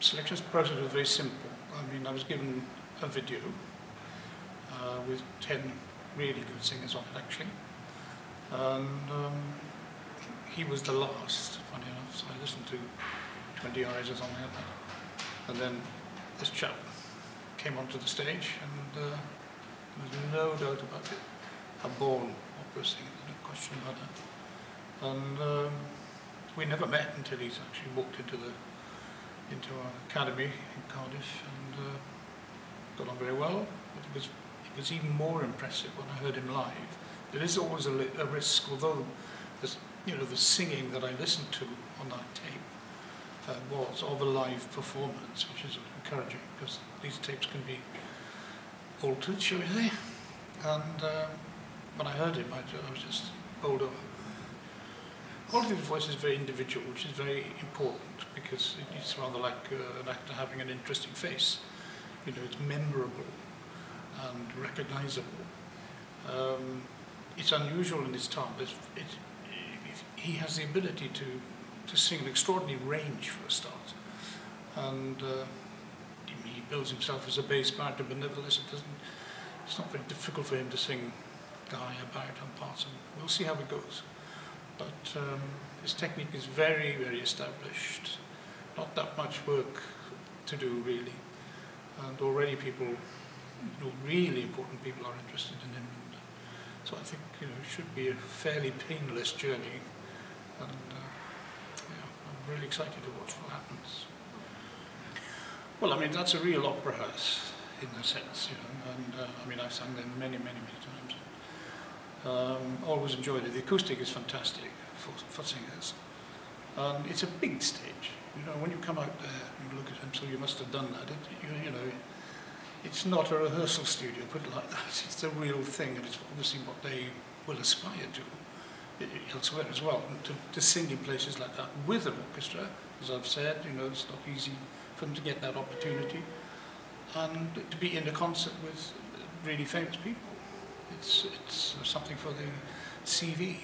selection process was very simple. I mean, I was given a video with 10 really good singers on it, actually. And he was the last, funny enough, so I listened to 20 arias or something like that. And then this chap came onto the stage, and there was no doubt about it. A born opera singer, no question about that. And we never met until he's actually walked into our academy in Cardiff, and got on very well. But it was even more impressive when I heard him live. There is always a risk, although the singing that I listened to on that tape was of a live performance, which is encouraging, because these tapes can be altered, shall we say. And when I heard him, I was just bowled over. Quality of the voice is very individual, which is very important, because it's rather like an actor having an interesting face. You know, it's memorable and recognizable. It's unusual in his time. He has the ability to sing an extraordinary range for a start. And he bills himself as a bass baritone, but nevertheless it's not very difficult for him to sing the higher baritone parts, and we'll see how it goes. But his technique is very, very established. Not that much work to do, really. And already people, really important people are interested in him. And so I think, it should be a fairly painless journey. And I'm really excited to watch what happens. Well, I mean, that's a real opera house in a sense, and I've sung them many, many, many times. Always enjoyed it. The acoustic is fantastic for singers. And it's a big stage. When you come out there, you look at him, so you must have done that. It's not a rehearsal studio, put it like that. It's the real thing, and it's obviously what they will aspire to elsewhere as well. And to sing in places like that with an orchestra, as I've said, it's not easy for them to get that opportunity. And to be in a concert with really famous people. It's something for the CV.